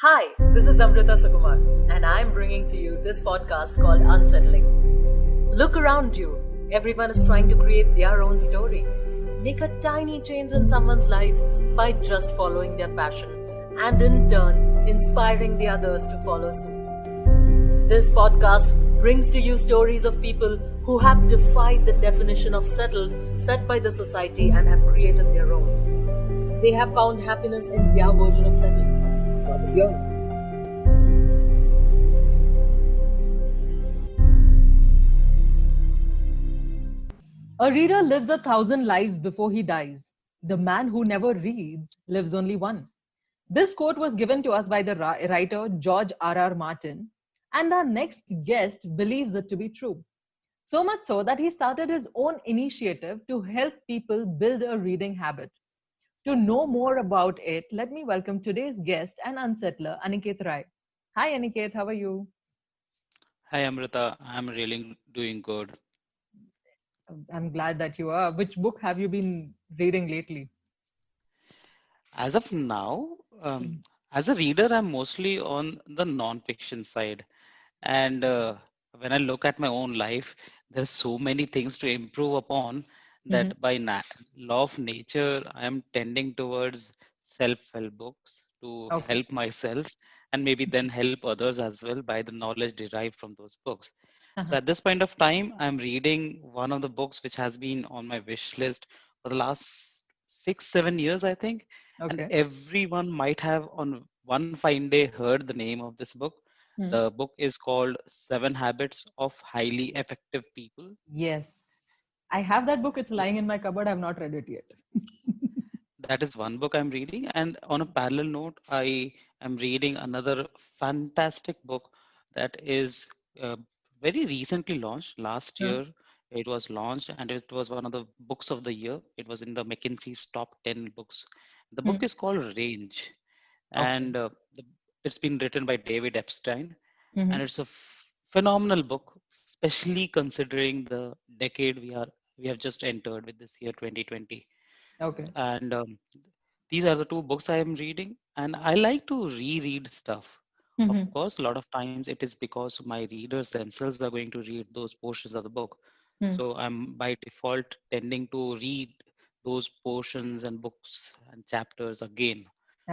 Hi, this is Amrita Sukumar, and I'm bringing to you this podcast called Unsettling. Look around you. Everyone is trying to create their own story. Make a tiny change in someone's life by just following their passion and, in turn, inspiring the others to follow suit. This podcast brings to you stories of people who have defied the definition of settled set by the society and have created their own. They have found happiness in their version of settled. What is yours? A reader lives 1,000 lives before he dies. The man who never reads lives only one. This quote was given to us by the writer George R.R. Martin, and our next guest believes it to be true. So much so that he started his own initiative to help people build a reading habit. To know more about it, let me welcome today's guest and unsettler, Aniket Rai. Hi, Aniket, how are you? Hi Amrita, I'm really doing good. I'm glad that you are. Which book have you been reading lately? As of now, as a reader, I'm mostly on the non-fiction side. And when I look at my own life, there's so many things to improve upon Mm-hmm. that by law of nature, I am tending towards self-help books to Okay. help myself and maybe then help others as well by the knowledge derived from those books. So Uh-huh. at this point of time, I'm reading one of the books which has been on my wish list for the last 6, 7 years, I think. And Okay. everyone might have on one fine day heard the name of this book. Hmm. The book is called Seven Habits of Highly Effective People. Yes. I have that book. It's So lying in my cupboard. I've not read it yet. that is one book I'm reading. And on a parallel note, I am reading another fantastic book that is uh, very recently launched. Last Huh. year, it was launched and it was one of the books of the year. It was in the McKinsey's top 10 books. The Hmm. book is called Range, Okay. and it's been written by David Epstein, Mm-hmm. and it's a phenomenal book, especially considering the decade we have just entered with this year 2020. Okay. And these are the two books I am reading, and I like to reread stuff. Of Mm-hmm. course, a lot of times it is because my readers themselves are going to read those portions of the book. Hmm. So I'm by default tending to read those portions and books and chapters again.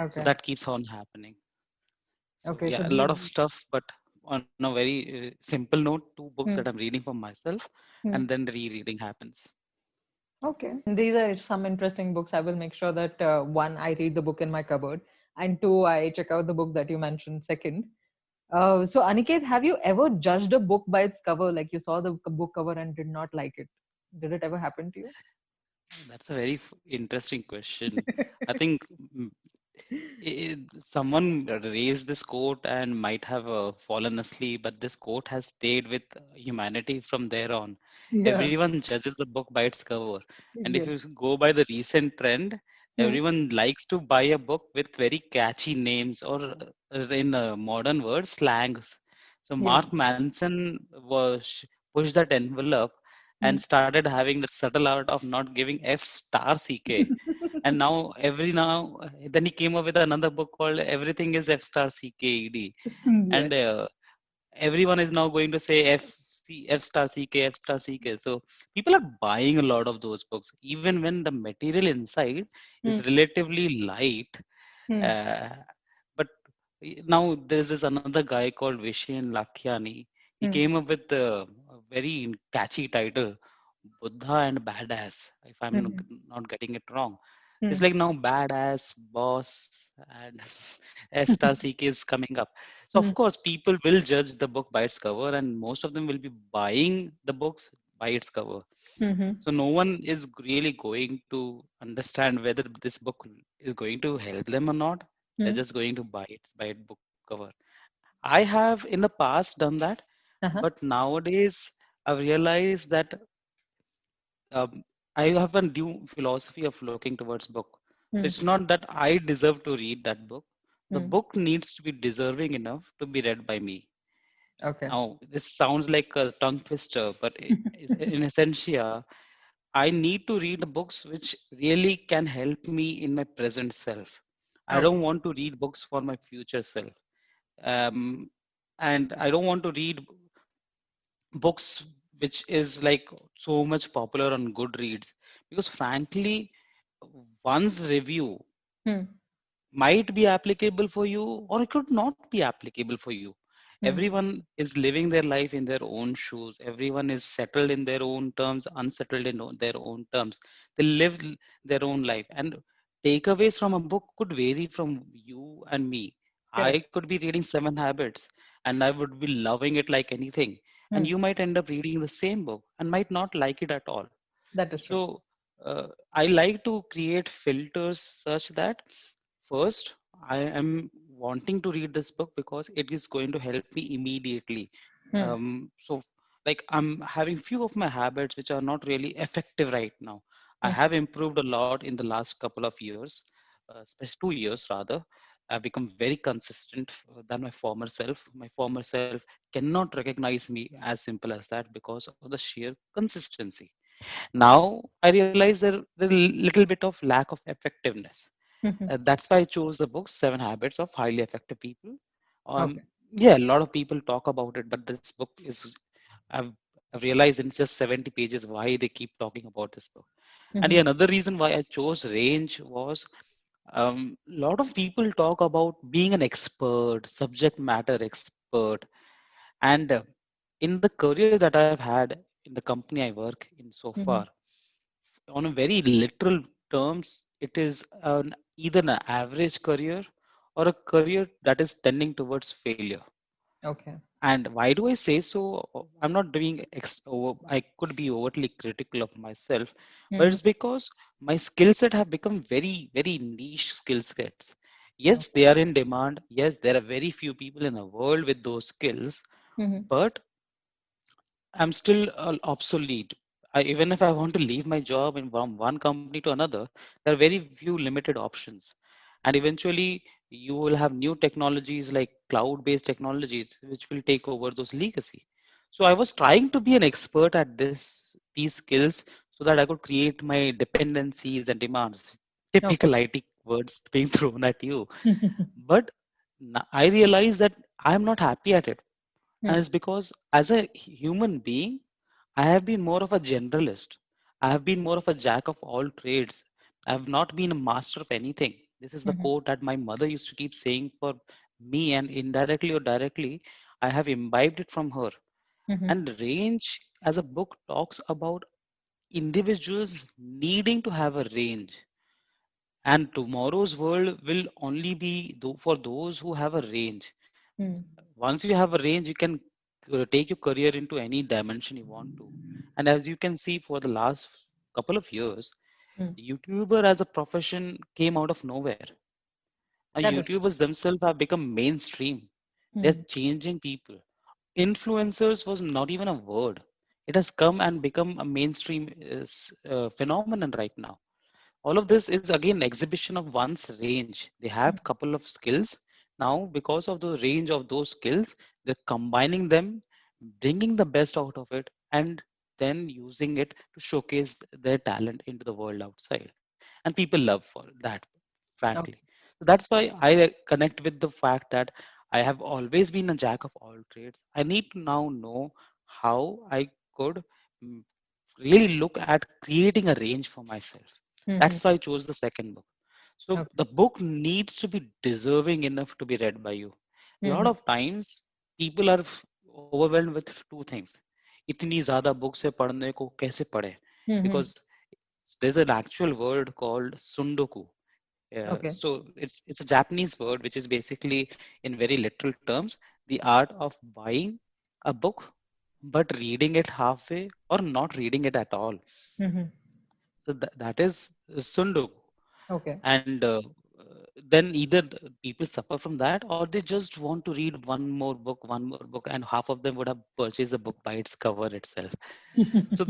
So Okay. that keeps on happening. So Okay. So yeah, a lot of these. stuff, but on a very simple note, two books that Hmm. I'm reading for myself, Hmm. and then the rereading happens. Okay. These are some interesting books. I will make sure that one, I read the book in my cupboard, and two, I check out the book that you mentioned second. So, Aniket, have you ever judged a book by its cover? Like you saw the book cover and did not like it. Did it ever happen to you? That's a very interesting question. I think mm, someone raised this quote and might have fallen asleep, but this quote has stayed with humanity from there on. Yeah. Everyone judges the book by its cover. And if Yes. you go by the recent trend, Hmm. everyone likes to buy a book with very catchy names or, in modern words, slangs. So Yes. Mark Manson pushed that envelope Hmm. and started having the subtle art of not giving F star CK, and now then he came up with another book called Everything is F star CKED, Yes. and everyone is now going to say F star CK, F star CK. So people are buying a lot of those books even when the material inside Hmm. is relatively light. Hmm. uh, but now there's this another guy called Vishen Lakhiani. He Hmm. came up with a very catchy title, Buddha and Badass, if I'm Hmm. not getting it wrong. It's Hmm. like now Badass, Boss, and F star CK is coming up. So Hmm. of course, people will judge the book by its cover, and most of them will be buying the books by its cover. Hmm. So no one is really going to understand whether this book is going to help them or not. They're Hmm. just going to buy it by its book cover. I have in the past done that, Uh-huh. but nowadays I've realized that um, I have a new philosophy of looking towards book. So Hmm. it's not that I deserve to read that book. The Hmm. book needs to be deserving enough to be read by me. Okay. Now, this sounds like a tongue twister, but in essentia, I need to read the books which really can help me in my present self. I don't Okay. want to read books for my future self. um, and I don't want to read books which is like so much popular on Goodreads, because frankly, one's review Hmm. might be applicable for you or it could not be applicable for you. Hmm. Everyone is living their life in their own shoes. Everyone is settled in their own terms, unsettled in their own terms. They live their own life. And takeaways from a book could vary from you and me. I Correct. could be reading Seven Habits and I would be loving it like anything. And Hmm. you might end up reading the same book and might not like it at all. That is true. So I like to create filters such that first I am wanting to read this book because it is going to help me immediately. Hmm. So like I'm having few of my habits which are not really effective right now. I Hmm. have improved a lot in the last couple of years, especially 2 years rather. I've become very consistent than my former self. My former self cannot recognize me as simple as that because of the sheer consistency. Now I realize there's a little bit of lack of effectiveness. Hmm. That's why I chose the book Seven Habits of Highly Effective People. Okay. Yeah, a lot of people talk about it, but this book is, I've realized in just 70 pages why they keep talking about this book. And Hmm. yeah, another reason why I chose Range was a lot of people talk about being an expert, subject matter expert. And in the career that I've had in the company I work in so Hmm. far, on a very literal terms, it is either an average career or a career that is tending towards failure. Okay. And why do I say so? I'm not doing, I could be overtly critical of myself, but Hmm. it's because my skill set have become very, very niche skill sets. Yes, Okay. they are in demand. Yes, there are very few people in the world with those skills, Hmm. but I'm still obsolete. Even if I want to leave my job in from one company to another, there are very few limited options. And eventually, you will have new technologies like cloud-based technologies, which will take over those legacy. So I was trying to be an expert at these skills so that I could create my dependencies and demands. Okay. Typical IT words being thrown at you. But I realized that I'm not happy at it, and Hmm. it's because as a human being, I have been more of a generalist. I have been more of a jack of all trades. I have not been a master of anything. This is the Hmm. quote that my mother used to keep saying for me, and indirectly or directly, I have imbibed it from her. Hmm. And Range as a book talks about individuals needing to have a range. And tomorrow's world will only be for those who have a range. Hmm. Once you have a range, you can take your career into any dimension you want to. And as you can see, for the last couple of years, Hmm. YouTuber as a profession came out of nowhere. Now That is. YouTubers themselves have become mainstream. They're Hmm. changing people. Influencers was not even a word. It has come and become a mainstream phenomenon right now. All of this is again exhibition of one's range. They have couple of skills. Now because of the range of those skills, they're combining them, bringing the best out of it, and then using it to showcase their talent into the world outside. And people love for that, frankly. Okay. So that's why I connect with the fact that I have always been a jack of all trades. I need to now know how I could mm, really look at creating a range for myself. Hmm. That's why I chose the second book. So Okay. the book needs to be deserving enough to be read by you. A lot Hmm. of times people are overwhelmed with two things. इतनी ज़्यादा books है पढ़ने को कैसे पढ़े? Hmm. Because there's an actual word called sundoku. Okay. So it's a Japanese word which is basically in very literal terms the art of buying a book but reading it halfway or not reading it at all. Hmm. So that is sundoku. Okay. And then either people suffer from that or they just want to read one more book, and half of them would have purchased the book by its cover itself. So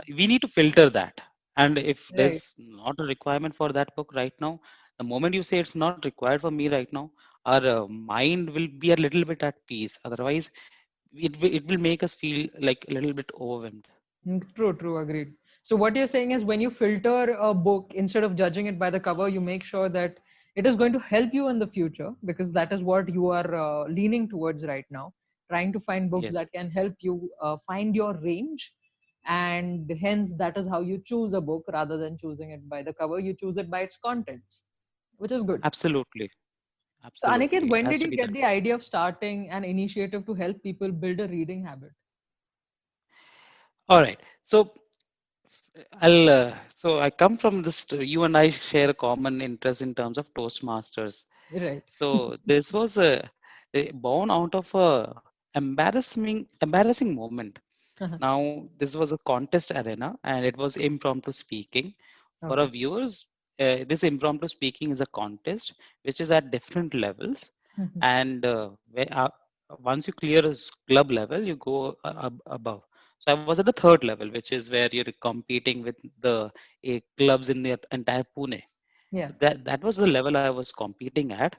we need to filter that. And if Right. there's not a requirement for that book right now, the moment you say it's not required for me right now, our mind will be a little bit at peace. Otherwise, it will make us feel like a little bit overwhelmed. True, true, agreed. So what you're saying is when you filter a book, instead of judging it by the cover, you make sure that It is going to help you in the future, because that is what you are leaning towards right now, trying to find books Yes, that can help you find your range. And hence, that is how you choose a book. Rather than choosing it by the cover, you choose it by its contents, which is good. absolutely, So, absolutely. Aniket, It when has did to you be that get the way. idea of starting an initiative to help people build a reading habit? All right. So so I come from this. You and I share a common interest in terms of Toastmasters. Right. So this was born out of a embarrassing moment. Now this was a contest arena, and it was impromptu speaking. For our Okay. viewers, this impromptu speaking is a contest which is at different levels, and once you clear a club level, you go above. So I was at the third level, which is where you're competing with the clubs in the entire Pune. Yeah. So that was the level I was competing at,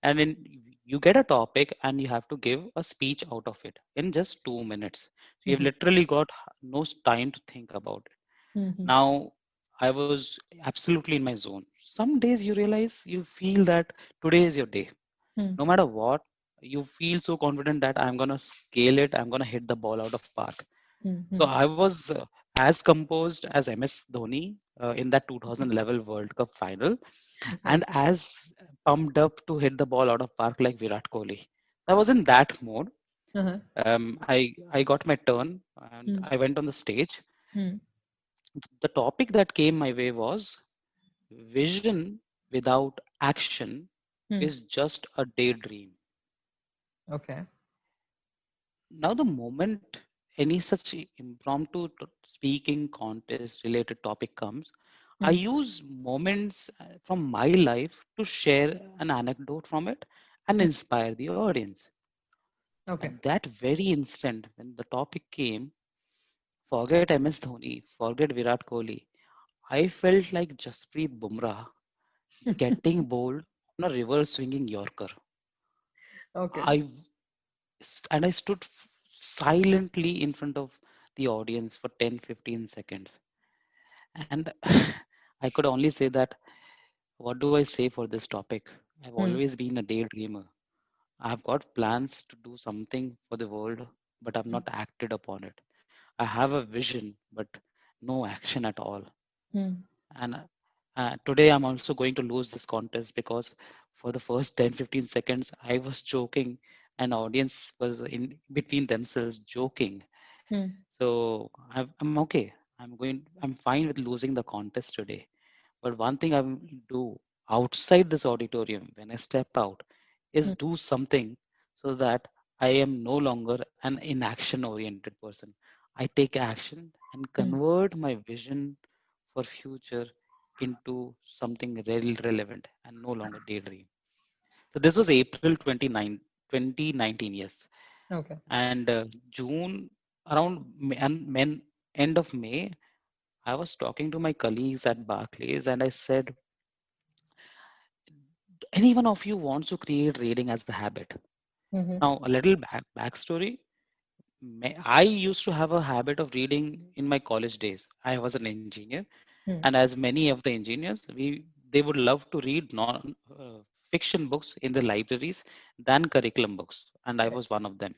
and then you get a topic and you have to give a speech out of it in just 2 minutes. So you've literally got no time to think about it. Now I was absolutely in my zone. Some days you realize you feel that today is your day. No matter what, you feel so confident that I'm gonna scale it. I'm gonna hit the ball out of park. So I was as composed as MS Dhoni in that 2011 World Cup final, and Okay. as pumped up to hit the ball out of park like Virat Kohli. I was in that mode. Uh-huh. I got my turn and Hmm. I went on the stage. Hmm. The topic that came my way was vision without action Hmm. is just a daydream. Okay. Now, the moment any such impromptu speaking contest related topic comes, I Hmm. use moments from my life to share an anecdote from it and Hmm. inspire the audience. Okay. At that very instant, when the topic came, forget MS Dhoni, forget Virat Kohli, I felt like Jasprit Bumrah getting bowled on a reverse swinging Yorker. Okay. I and I stood silently in front of the audience for 10-15 seconds. And I could only say that, what do I say for this topic? I've Hmm. always been a daydreamer. I've got plans to do something for the world, but I've not acted upon it. I have a vision, but no action at all. Hmm. And today I'm also going to lose this contest because for the first 10-15 seconds, I was joking and audience was in between themselves joking. Hmm. So I'm okay. I'm fine with losing the contest today. But one thing I will do outside this auditorium when I step out is Hmm. do something so that I am no longer an inaction oriented person. I take action and Hmm. convert my vision for future into something really relevant and no longer daydream. So this was April 2019, yes. Okay. And June, around end of May, I was talking to my colleagues at Barclays and I said, any one of you wants to create reading as a habit? Hmm. Now, a little backstory. I used to have a habit of reading in my college days. I was an engineer, Hmm. and as many of the engineers, they would love to read non fiction books in the libraries than curriculum books, and I Right. was one of them.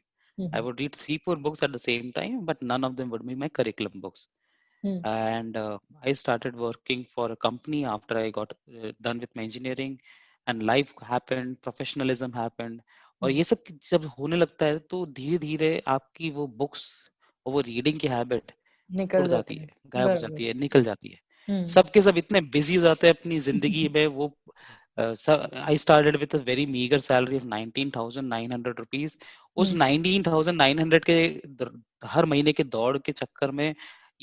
I Hmm. would read 3-4 books at the same time, but none of them would be my curriculum books. Hmm. And I started working for a company after I got done with my engineering, and life happened, professionalism happened, और Hmm. ये सब जब होने लगता है तो धीरे धीरे आपकी वो बुक्स और वो रीडिंग की हैबिट उड़ निकल जाती जाते हैं। है, गायब हो बराबर। जाती है, निकल जाती है. Hmm. सबके सब इतने बिजी हो जाते हैं अपनी जिंदगी में. वो I started with a very meagre salary of 19,900 rupees. उस Hmm. 19,900 के हर महीने के दौड़ के चक्कर में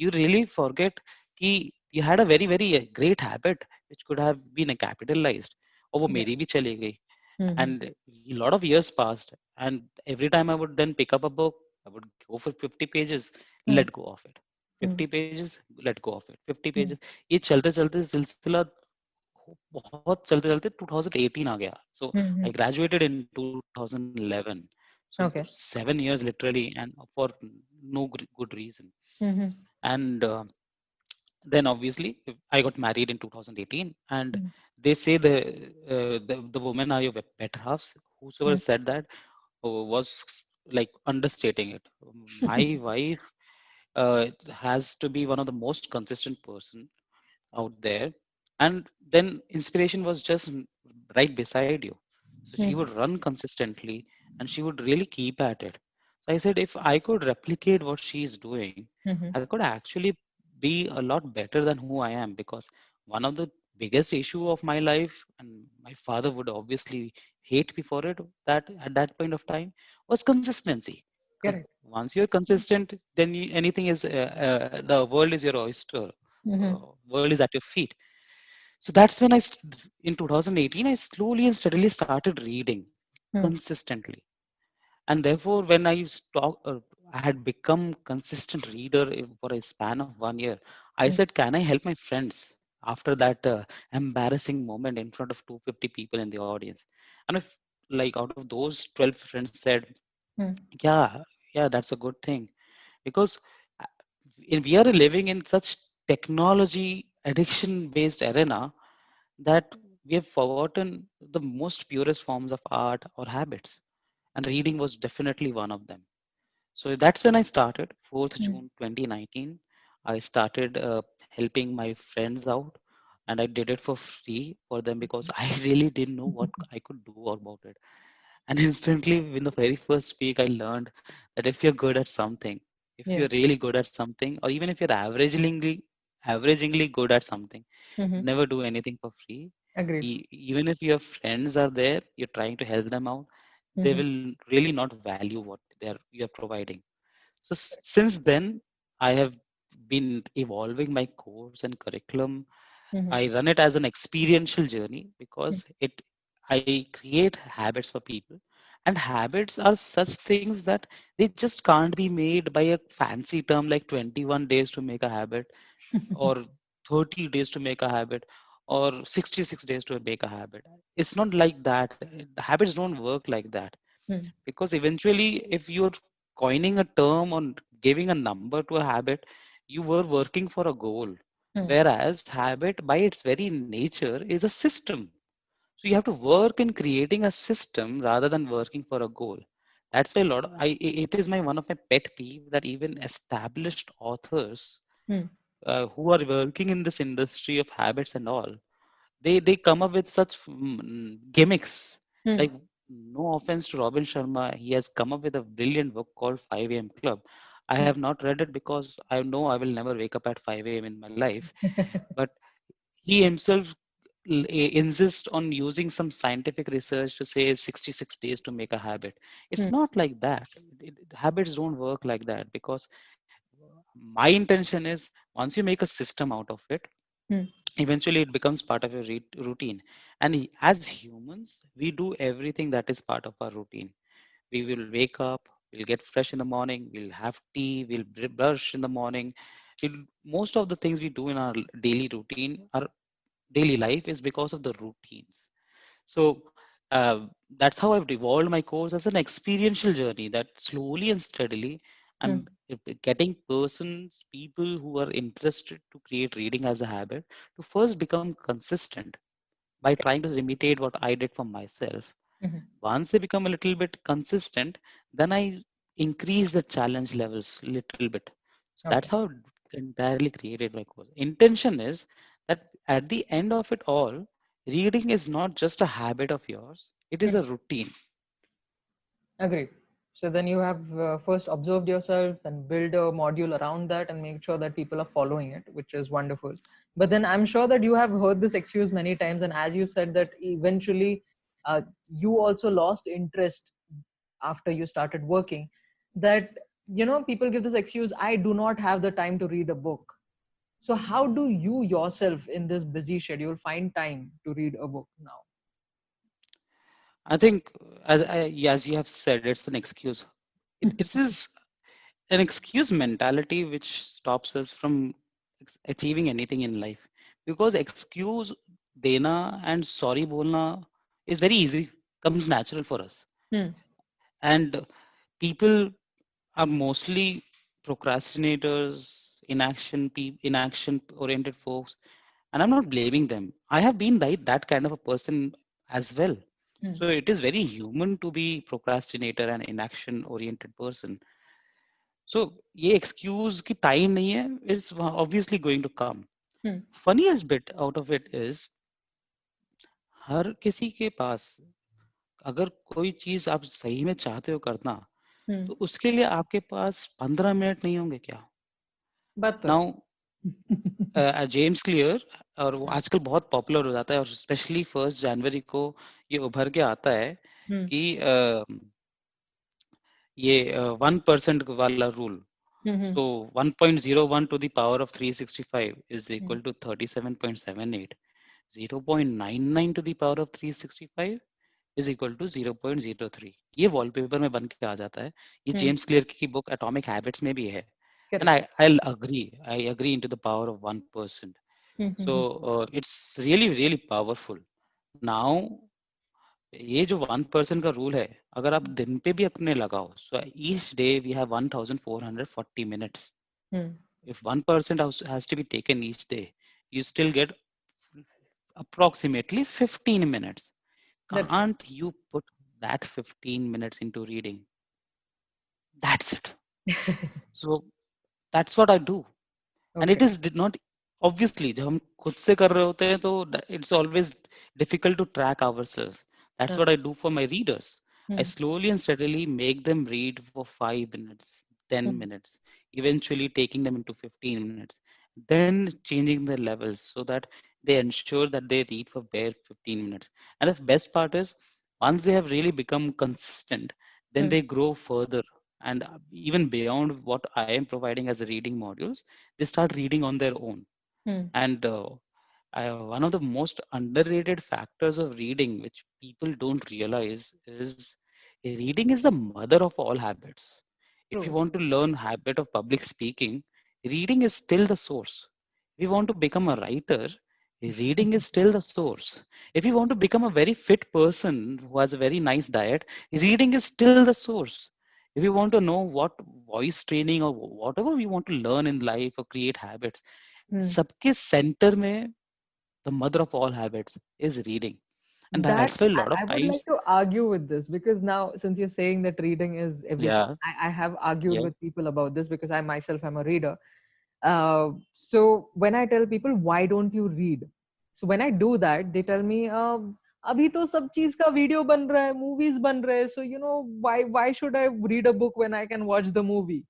you really forget कि you had a very very great habit which could have been capitalized. और वो Yeah. मेरी भी चली गई. Hmm. And a lot of years passed, and every time I would then pick up a book, I would go for 50 pages, Hmm. let go of it. Hmm. 50 pages, let go of it. 50 Hmm. pages. ये चलते चलते सिलसिला बहुत चलते चलते 2018 आ गया. So Hmm. I graduated in 2011. So Okay. 7 years literally, and for no good reason. Hmm. And Then obviously I got married in 2018, and Mm, they say the women are your better halves. Whosoever mm, said that was like understating it. My wife has to be one of the most consistent person out there, and then inspiration was just right beside you. So she mm, would run consistently, and she would really keep at it. So I said, if I could replicate what she's doing, mhm. I could actually be a lot better than who I am, because one of the biggest issue of my life, and my father would obviously hate me for it, that at that point of time, was consistency. Correct. Once you're consistent, then anything is the world is your oyster. Mhm, World is at your feet. So that's when in 2018, I slowly and steadily started reading mm, consistently. And therefore, when I had become consistent reader for a span of 1 year. I mm, said, can I help my friends after that embarrassing moment in front of 250 people in the audience? And if like out of those 12 friends said, mm, yeah, yeah, that's a good thing, because uh, we are living in such technology addiction based arena that we have forgotten the most purest forms of art or habits, and reading was definitely one of them. So that's when I started. 4th mm. June 2019, I started helping my friends out, and I did it for free for them because I really didn't know what I could do about it. And instantly, in the very first week, I learned that if you're good at something, if Yeah. you're really good at something, or even if you're averagingly good at something, Mhm. never do anything for free. Agreed. Even if your friends are there, you're trying to help them out, they Mhm, will really not value what you're providing. So since then, I have been evolving my course and curriculum. mhm, I run it as an experiential journey mm, because it I create habits for people, and habits are such things that they just can't be made by a fancy term like 21 days to make a habit, or 30 days to make a habit, or 66 days to make a habit. It's not like that. The habits don't work like that, mm, because eventually, if you're coining a term or giving a number to a habit, you were working for a goal, mm. whereas habit by its very nature is a system. So you have to work in creating a system rather than working for a goal. That's why a lot of, it is my one of my pet peeve that even established authors Mm, who are working in this industry of habits and all, they come up with such gimmicks. mm. Like, no offense to Robin Sharma, he has come up with a brilliant book called 5 a.m. Club. I have not read it because I know I will never wake up at 5 a.m. in my life. But he himself insists on using some scientific research to say 66 days to make a habit. It's Mm, not like that. Habits don't work like that, because my intention is, once you make a system out of it, mm. eventually it becomes part of your routine. And as humans, we do everything that is part of our routine. We will wake up, we'll get fresh in the morning, we'll have tea, we'll brush in the morning. Most of the things we do in our daily routine, our daily life, is because of the routines. So that's how I've evolved my course as an experiential journey, that slowly and steadily Mm. I'm getting people who are interested to create reading as a habit to first become consistent by Okay. trying to imitate what I did for myself. Mhm. Once they become a little bit consistent, then I increase the challenge levels a little bit. So that's Okay. how I entirely created my course. Intention is that at the end of it all, reading is not just a habit of yours, it is Mm. a routine. Agreed. So then you have first observed yourself, then build a module around that and make sure that people are following it, which is wonderful. But then I'm sure that you have heard this excuse many times. And as you said, that eventually you also lost interest after you started working. That, people give this excuse, I do not have the time to read a book. So, how do you yourself in this busy schedule find time to read a book now? I think, as you have said, it's an excuse. It is an excuse mentality which stops us from achieving anything in life. Because excuse dena and sorry bolna is very easy, comes natural for us. Hmm. And people are mostly procrastinators inaction oriented folks, and I'm not blaming them. I have been that kind of a person as well. Hmm. So it is very human to be procrastinator and inaction oriented person. So ये excuse कि time नहीं है is obviously going to come. Hmm. Funniest bit out of it is हर किसी के पास अगर कोई चीज आप सही में चाहते हो करना Hmm. तो उसके लिए आपके पास 15 मिनट नहीं होंगे क्या? बात तो नाउ है. जेम्स क्लियर, और वो आजकल बहुत पॉपुलर हो जाता है और स्पेशली 1 जनवरी को ये उभर के आता है Hmm. कि ये 1% वाला rule. Hmm. Hmm. So 1.01 to the power of 365 is Hmm. equal to 37.78. 0.99 to the power of 365 is equal to 0.03. ये वॉलपेपर में बन के आ जाता है. ये Hmm. जेम्स क्लियर की बुक एटॉमिक हैबिट्स में भी है. And Correct. I agree into the power of 1%. Hmm. Hmm. So Hmm. it's really powerful. Now ये जो 1% का रूल है, अगर आप दिन पे भी अपने लगाओ, so each day we have 1440 minutes. Hmm. If 1% has to be taken each day, you still get approximately 15 minutes. That's right. Can't you put that 15 minutes into reading? That's it. So that's what I do. And it Okay. is not obviously जब हम खुद से कर रहे होते हैं तो it's always difficult to track ourselves. That's what I do for my readers. I Hmm. slowly and steadily make them read for 5 minutes, 10 Hmm. minutes, eventually taking them into 15 minutes, then changing the levels so that they ensure that they read for bare 15 minutes. And the best part is once they have really become consistent, then Hmm. they grow further and even beyond what I am providing as a reading modules, they start reading on their own. Hmm. And one of the most underrated factors of reading, which people don't realize, is reading is the mother of all habits. If you True. want to learn habit of public speaking, reading is still the source. If you want to become a writer, reading is still the source. If you want to become a very fit person who has a very nice diet, reading is still the source. If you want to know what voice training or whatever you want to learn in life or create habits, Hmm. सबके centre में the mother of all habits is reading. And That that's why a lot I of would like times, to argue with this because now, since you're saying that reading is everything, yeah, I have argued yeah, with people about this because I myself am a reader. So when I tell people, why don't you read? So when I do that, they tell me, अभी तो सब चीज का video बन रहा है, movies बन रहे हैं, so why should I read a book when I can watch the movie?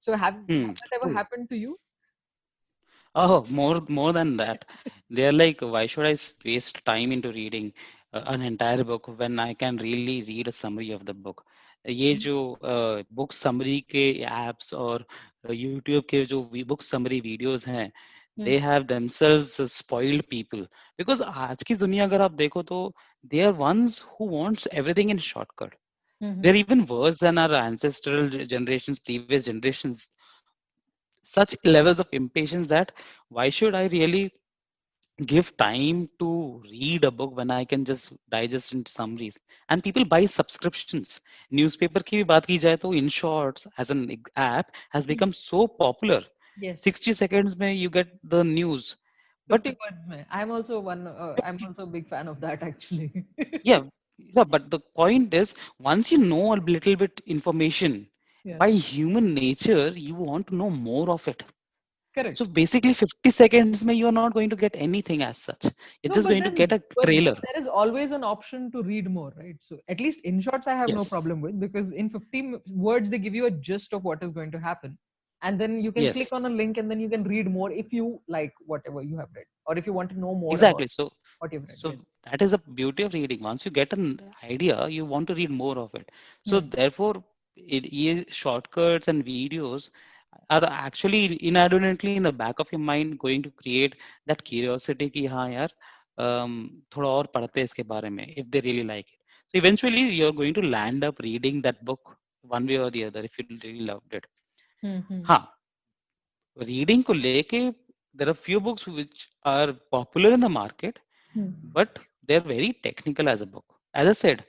So have that ever true. happened to you? Oh, more than that. They're like, why should I waste time into reading an entire book when I can really read a summary of the book? ये जो book summary के apps और YouTube के जो book summary videos हैं, Hmm. they have themselves spoiled people. Because आज की दुनिया अगर आप देखो तो they are ones who wants everything in shortcut. Hmm. They're even worse than our ancestral generations, previous generations. Such levels of impatience that why should I really give time to read a book when I can just digest into summaries? And people buy subscriptions. Newspaper की भी बात की जाए तो in shorts as an app has Hmm. become so popular. Yes. 60 seconds में you get the news. 50 But words mein. I'm also a big fan of that actually. yeah, yeah, but the point is once you know a little bit information, Yeah, by human nature, you want to know more of it. correct. So basically 50 seconds mein you are not going to get anything as such. You're No, just going to get a but trailer. there is always an option to read more, right? So at least in shorts, I have no Yes. problem with because in 50 words they give you a gist of what is going to happen, and then you can click on Yes. a link and then you can read more if you like whatever you have read, or if you want to know more about Exactly. So what you've read. so Yes. that is the beauty of reading. Once you get an idea, you want to read more of it. So Hmm. therefore, shortcuts and videos are actually inadvertently in the back of your mind going to create that curiosity कि हाँ यार थोड़ा और पढ़ते हैं इसके बारे में if they really like it. So eventually you're going to land up reading that book one way or the other if you really loved it. Hmm. Hmm. हाँ, रीडिंग को लेके there are few books which are popular in the market, Hmm. but they're very technical as a book. As I said,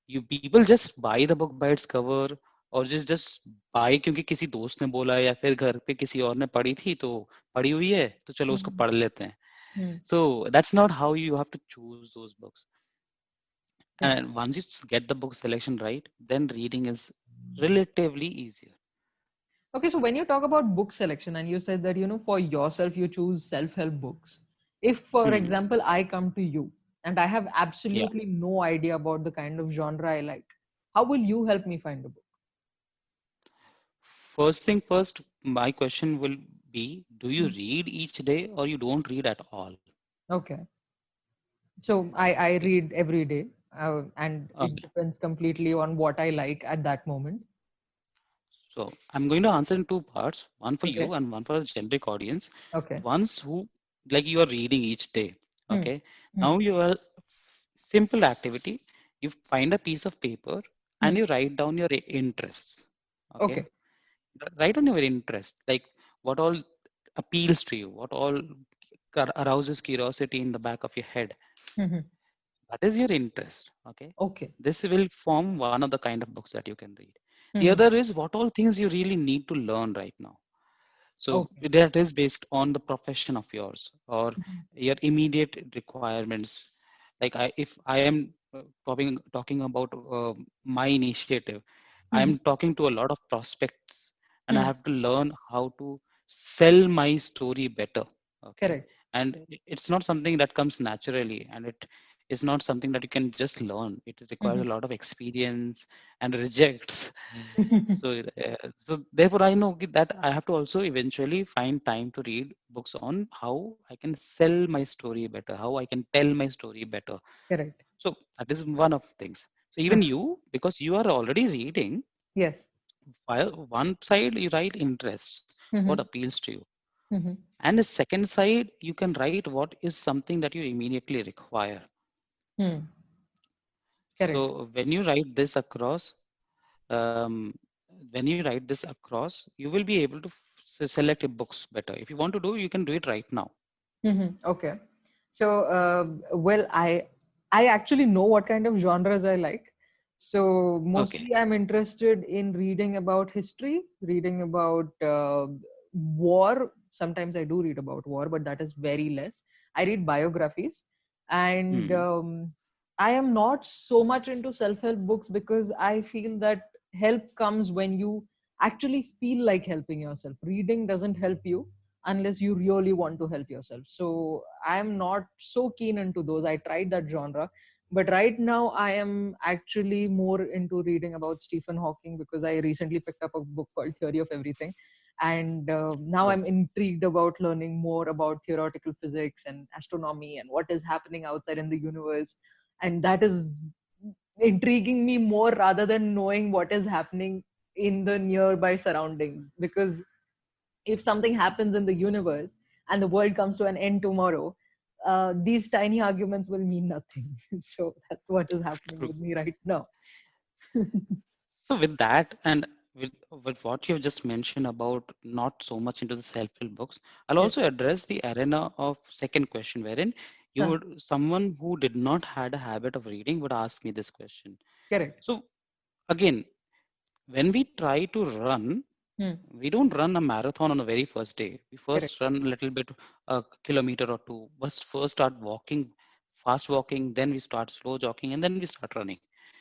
you people just buy the book by its cover, और just buy क्योंकि किसी दोस्त ने बोला या फिर घर पे किसी और ने पढ़ी थी तो पढ़ी हुई है तो चलो उसको Mhm. पढ़ लेते हैं. Hmm. So that's not how you have to choose those books. Correct. And once you get the book selection right, then reading is relatively easier. Okay, so when you talk about book selection and you said that, for yourself, you choose self help books. If, for Hmm. example, I come to you and I have Yeah. absolutely no idea about the kind of genre I like, how will you help me find a book? First thing first, my question will be, do you Hmm. read each day or you don't read at all? Okay. So I Okay. read every day, and it Okay. depends completely on what I like at that moment. So I'm going to answer in two parts, one for Okay. you and one for the generic audience. Okay. Ones who like you are reading each day. Hmm. Okay. Hmm. Now you are simple activity. You find a piece of paper Hmm. and you write down your interests. Okay. Okay. Write on your interest, like what all appeals to you, what all arouses curiosity in the back of your head. Hmm. That is your interest. Okay. Okay. This will form one of the kind of books that you can read. The Hmm. other is what all things you really need to learn right now. So Okay. that is based on the profession of yours or Mhm. your immediate requirements. Like if I am talking about my initiative, I am Mhm. talking to a lot of prospects, and I Hmm. have to learn how to sell my story better. Okay, Correct. and it's not something that comes naturally, and it is not something that you can just learn. It requires a Mhm. lot of experience and rejects. So therefore, I know that I have to also eventually find time to read books on how I can sell my story better, how I can tell my story better. Correct. So that is one of things. So even Uh-huh. you, because you are already reading, Yes. while one side you write interests, what Mhm. appeals to you, Mhm. and the second side you can write what is something that you immediately require. Hmm. Correct. So when you write this across, um, when you write this across, you will be able to select your books better. If you want to do, you can do it right now. Okay. So, well, I actually know what kind of genres I like. So Okay. mostly I'm interested in reading about history, reading about war. Sometimes I do read about war, but that is very less. I read biographies, and Hmm. I am not so much into self-help books because I feel that help comes when you actually feel like helping yourself. Reading doesn't help you unless you really want to help yourself. So I'm not so keen into those. I tried that genre, but right now I am actually more into reading about Stephen Hawking because I recently picked up a book called Theory of Everything, and now Oh, I'm intrigued about learning more about theoretical physics and astronomy and what is happening outside in the universe, and that is intriguing me more rather than knowing what is happening in the nearby surroundings. Because if something happens in the universe and the world comes to an end tomorrow, these tiny arguments will mean nothing. So that's what is happening true. with me right now. So with that and with what you've just mentioned about not so much into the self-help books, I'll Yes. also address the arena of second question wherein you Huh. would someone who did not had a habit of reading would ask me this question. Correct. So again, when we try to run, Hmm. we don't run a marathon on the very first day. We Correct. first run a little bit, a kilometer or two. First start walking, fast walking, then we start slow jogging, and then we start running.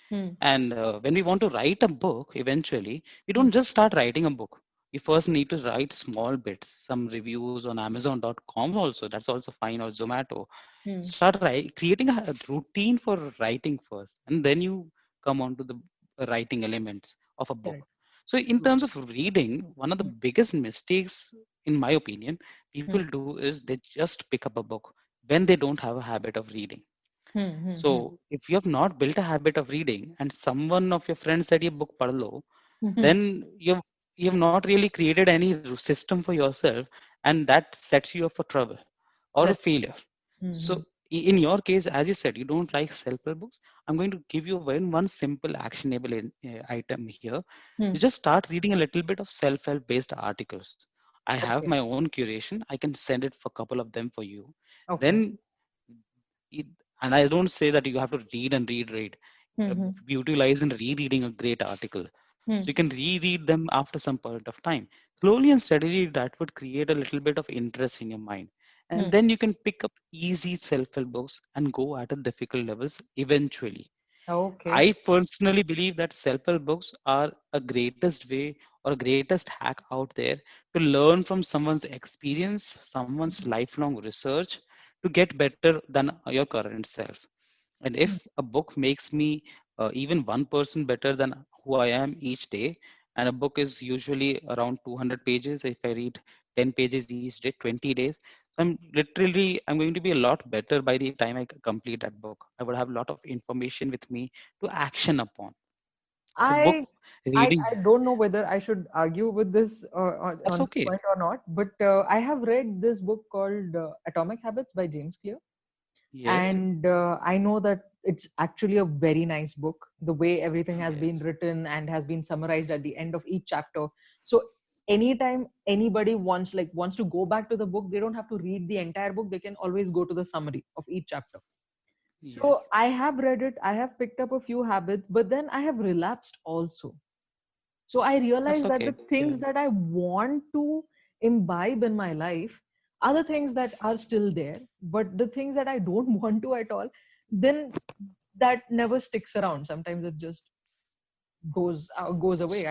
Hmm. And when we want to write a book, eventually, we Hmm. don't just start writing a book. We first need to write small bits, some reviews on Amazon.com also. That's also fine, or Zomato. Hmm. Start creating a routine for writing first, and then you come on to the writing elements of a book. Correct. So, in True. terms of reading, one of the Hmm. biggest mistakes, in my opinion, people Hmm. do is they just pick up a book when they don't have a habit of reading. Hmm. Hmm. Hmm. So if you have not built a habit of reading and someone of your friends said your book padh lo, Hmm. then you've not really created any system for yourself, and that sets you up for trouble or a That's true. failure. Hmm. So in your case, as you said, you don't like self-help books. I'm going to give you one simple actionable item here. Hmm. You just start reading a little bit of self-help based articles. I have Okay. my own curation. I can send it for a couple of them for you. Okay. Then it, and I don't say that you have to read and read. Hmm. Hmm. Utilize and rereading a great article. Hmm. So you can reread them after some point of time. Slowly and steadily, that would create a little bit of interest in your mind. And Hmm. then you can pick up easy self-help books and go at a difficult levels eventually. Okay. I personally believe that self-help books are a greatest way or a greatest hack out there to learn from someone's experience, someone's lifelong research to get better than your current self. And Hmm. if a book makes me even 1% better than who I am each day, and a book is usually around 200 pages, if I read 10 pages each day, 20 days, I'm going to be a lot better by the time I complete that book. I would have a lot of information with me to action upon. So book I reading, I don't know whether I should argue with this that's on this okay. point or not, but I have read this book called Atomic Habits by James Clear, Yes, and I know that it's actually a very nice book. The way everything has been yes, written and has been summarized at the end of each chapter. So anytime anybody wants to go back to the book, they don't have to read the entire book. They can always go to the summary of each chapter. So yes, I have read it. I have picked up a few habits, but then I have relapsed also. So I that's realized that the okay. things Yeah. that I want to imbibe in my life are the things that are still there, but the things that I don't want to at all, then that never sticks around. Sometimes it just goes away.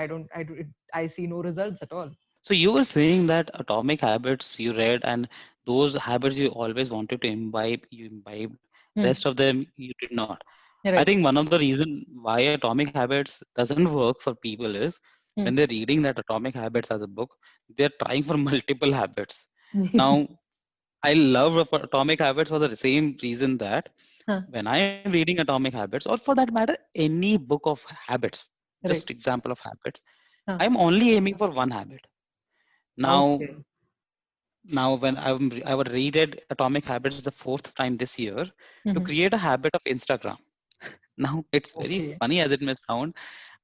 I see no results at all. So you were saying that Atomic Habits you read, and those habits you always wanted to imbibe, you imbibed. Hmm. Rest of them you did not. I Right. think one of the reason why Atomic Habits doesn't work for people is Hmm. when they're reading that Atomic Habits as a book, they're trying for multiple habits. Now, I love Atomic Habits for the same reason that Huh. when I am reading Atomic Habits, or for that matter, any book of habits, just Right. example of habits, Huh. I'm only aiming for one habit. Now, Okay. when I would read it Atomic Habits the fourth time this year to Mhm. create a habit of Instagram. Now, it's very Okay. funny as it may sound.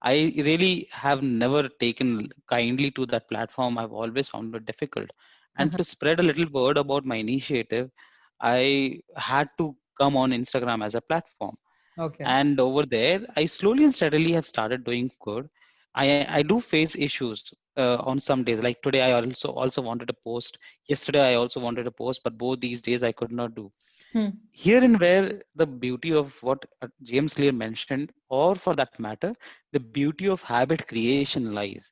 I really have never taken kindly to that platform. I've always found it difficult. And Uh-huh. to spread a little word about my initiative, I had to come on Instagram as a platform. Okay. And over there, I slowly and steadily have started doing good. I do face issues on some days. Like today, I also wanted to post. Yesterday, I also wanted to post, but both these days I could not do. Hmm. Here and where the beauty of what James Clear mentioned, or for that matter, the beauty of habit creation lies.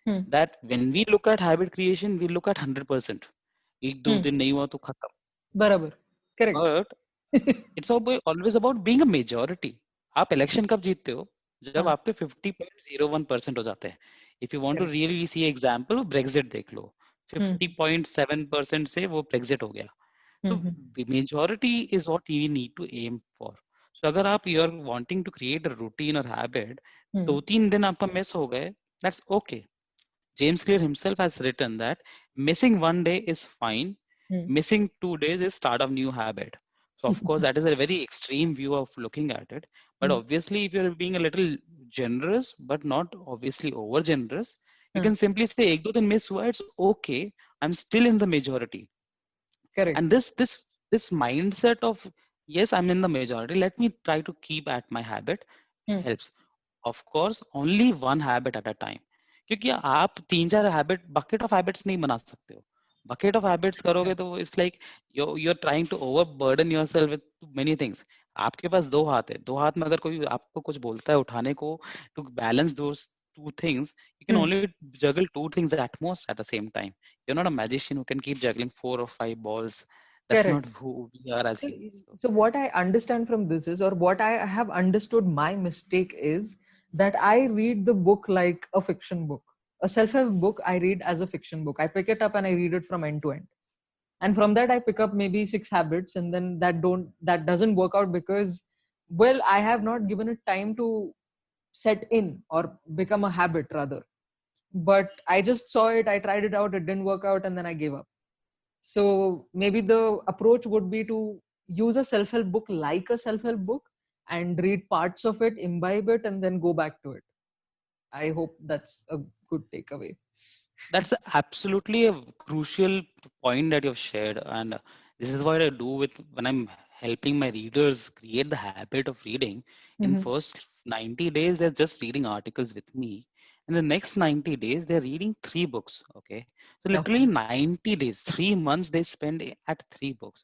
Hmm. That when we look at habit creation, we look at 100%. एक दो Hmm. दिन नहीं हुआ तो खत्म. बराबर. Correct. But it's always about being a majority. आप election कब जीतते हो जब हाँ. आपके 50.01% हो जाते हैं. If you want to Correct. really see example, Brexit देख लो. Hmm. 50.7% से वो Brexit हो गया. Hmm. So Hmm. the majority is what you need to aim for. So अगर आप you're wanting to create a routine or habit, Hmm. 2-3 दिन आपका miss हो गए, that's okay. James Clear himself has written that missing one day is fine. Hmm. Missing 2 days is start of new habit. So of course that is a very extreme view of looking at it. But Hmm. obviously if you're being a little generous, but not obviously over generous, you हाँ. can simply say ek do din miss hua, it's okay. I'm still in the majority. And Correct. this mindset of yes, I'm in the majority. Let me try to keep at my habit Hmm. helps. Of course, only one habit at a time. क्योंकि आप 3-4 habit bucket of habits नहीं बना सकते हो. Bucket of habits Yeah. करोगे तो it's like you're trying to overburden yourself with many things. आपके पास दो हाथ है. दो हाथ में अगर कोई आपको कुछ बोलता है उठाने को to balance those two things, you can Hmm. only juggle two things at most at the same time. You're not a magician who can keep juggling 4 or 5 balls. That's Correct. not who we are as So, humans. So, so what I understand from this is, or what I have understood my mistake is that I read the book like a fiction book. A self-help book I read as a fiction book. I pick it up and I read it from end to end. And from that I pick up maybe 6 habits, and then that doesn't work out because, well, I have not given it time to set in or become a habit rather. But I just saw it, I tried it out, it didn't work out, and then I gave up. So maybe the approach would be to use a self-help book like a self-help book and read parts of it, imbibe it, and then go back to it. I hope that's a good takeaway. that's absolutely a crucial point that you've shared, and this is what I do with when I'm helping my readers create the habit of reading. In Mhm. first 90 days they're just reading articles with me, and the next 90 days they're reading three books. Okay, so literally Okay. 90 days, 3 months they spend at three books.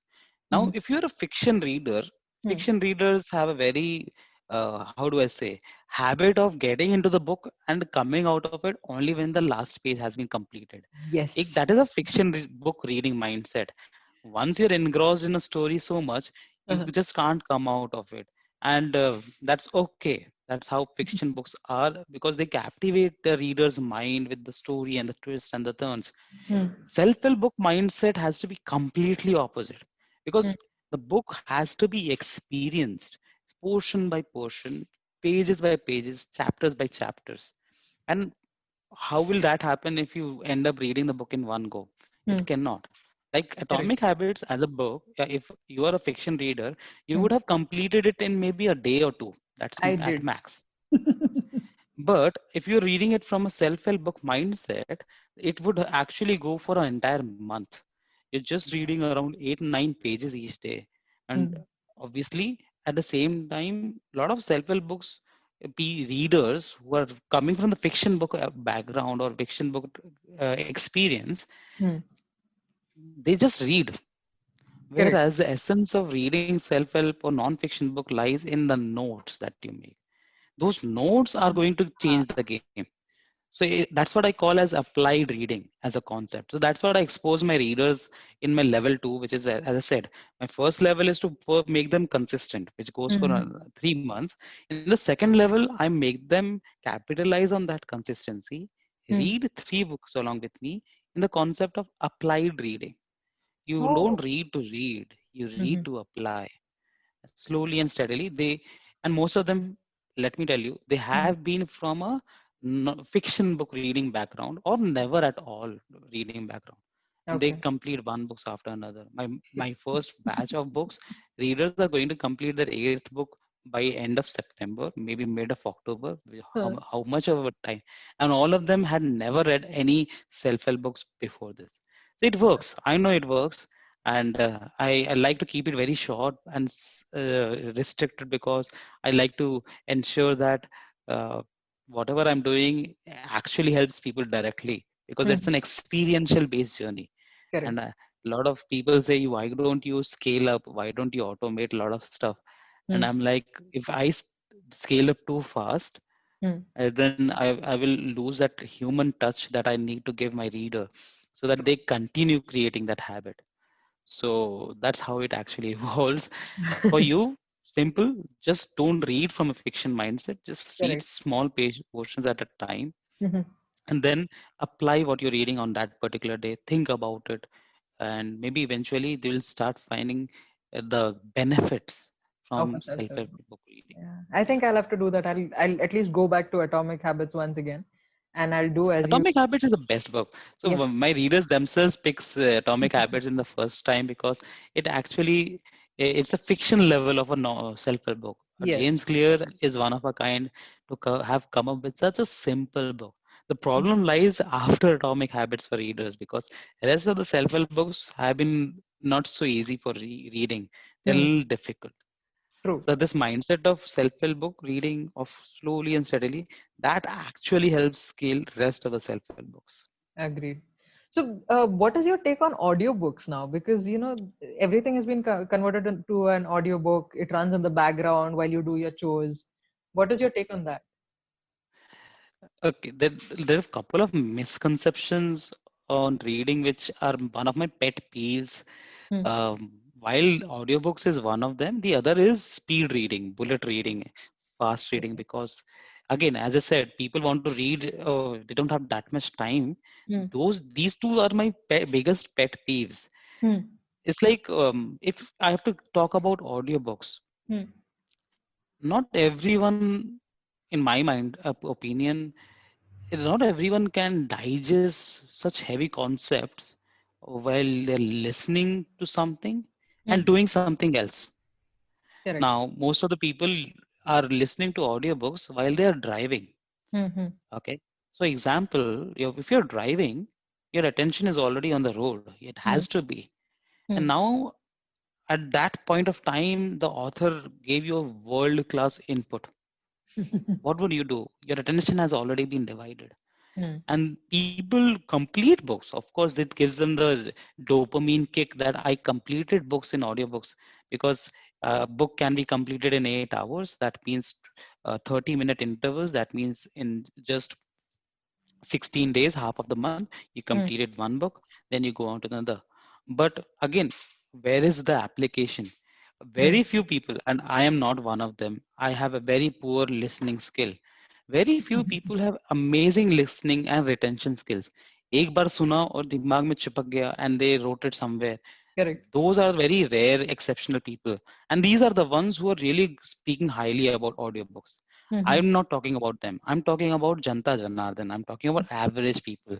Now, Mhm. if you're a fiction reader, Hmm. fiction readers have a very how do I say, habit of getting into the book and coming out of it only when the last page has been completed. Yes. That is a book reading mindset. Once you're engrossed in a story so much, you Uh-huh. just can't come out of it, and that's okay. That's how fiction books are, because they captivate the reader's mind with the story and the twists and the turns. Hmm. Self-help book mindset has to be completely opposite, Hmm. because the book has to be experienced portion by portion, pages by pages, chapters by chapters. And how will that happen if you end up reading the book in one go? Hmm. It cannot. Like Correct. Atomic Habits as a book, if you are a fiction reader, you Hmm. would have completed it in maybe a day or two. That's I at did. max. But if you're reading it from a self-help book mindset, it would actually go for an entire month. You're just reading around 8 9 pages each day. And Hmm. obviously, at the same time, a lot of self-help books readers who are coming from the fiction book background or fiction book experience, Hmm. they just read. Correct. Whereas the essence of reading self-help or non-fiction book lies in the notes that you make. Those notes are going to Ah. change the game. So that's what I call as applied reading as a concept. So that's what I expose my readers in my level two, which is, as I said, my first level is to make them consistent, which goes for Hmm. 3 months. In the second level, I make them capitalize on that consistency, Hmm. read three books along with me in the concept of applied reading. You Oh. don't read to read, you read Hmm. to apply slowly and steadily. And most of them, let me tell you, they Hmm. have been from a fiction book reading background or never at all reading background, and they Okay. complete one books after another. My first batch of books, readers are going to complete their eighth book by end of September, maybe mid of October. Huh. How much of a time? And all of them had never read any self-help books before this. So it works. I know it works, and I like to keep it very short and restricted, because I like to ensure that uh, whatever I'm doing actually helps people directly, because it's Hmm. an experiential based journey. And Correct. a lot of people say, why don't you scale up? Why don't you automate a lot of stuff? And Hmm. I'm like, if I scale up too fast, Hmm. then I will lose that human touch that I need to give my reader, so that they continue creating that habit. So that's how it actually evolves. For you, simple, just don't read from a fiction mindset. Just read Correct. small page portions at a time, Mhm. and then apply what you're reading on that particular day. Think about it, and maybe eventually they will start finding the benefits Of from a self-help self-help book. book reading. Yeah, I think I'll have to do that. I'll at least go back to Atomic Habits once again, and I'll do as you. Atomic Habits is the best book. So Yes. my readers themselves picks Atomic Habits in the first time, because it actually it's a fiction level of a self-help book. Yes. James Clear is one of a kind to have come up with such a simple book. The problem lies after Atomic Habits for readers, because the rest of the self-help books have been not so easy for reading. They're a Hmm. little difficult. True. So this mindset of self-help book reading of slowly and steadily, that actually helps scale rest of the self-help books. Agreed. So, what is your take on audiobooks now? Because everything has been converted into an audiobook. It runs in the background while you do your chores. What is your take on that? Okay, there are a couple of misconceptions on reading, which are one of my pet peeves. Hmm. While audiobooks is one of them, the other is speed reading, bullet reading, fast reading. Okay. Because again, as I said, people want to read, they don't have that much time. Hmm. These two are my biggest pet peeves. Hmm. It's like, if I have to talk about audiobooks, Hmm. not everyone, in my mind, opinion, not everyone can digest such heavy concepts while they're listening to something and Hmm. doing something else. Correct. Now, most of the people are listening to audiobooks while they are driving. Hmm. Hmm. Okay. So, example, if you're driving, your attention is already on the road. It has Hmm. to be. And Hmm. now, at that point of time, the author gave you a world class input. what would you do? Your attention has already been divided. Hmm. And people complete books. Of course, it gives them the dopamine kick that I completed books in audiobooks, because a book can be completed in 8 hours. That means 30-minute intervals. That means in just 16 days, half of the month, you Hmm. completed one book, then you go on to another. But again, where is the application? Hmm. Very few people, and I am not one of them, I have a very poor listening skill. Very few people have amazing listening and retention skills. एक बार सुना और दिमाग में चिपक गया and they wrote it somewhere. Correct. Those are very rare exceptional people, and these are the ones who are really speaking highly about audiobooks. Hmm. I'm not talking about them, I'm talking about Janata Janardan, I'm talking about average people.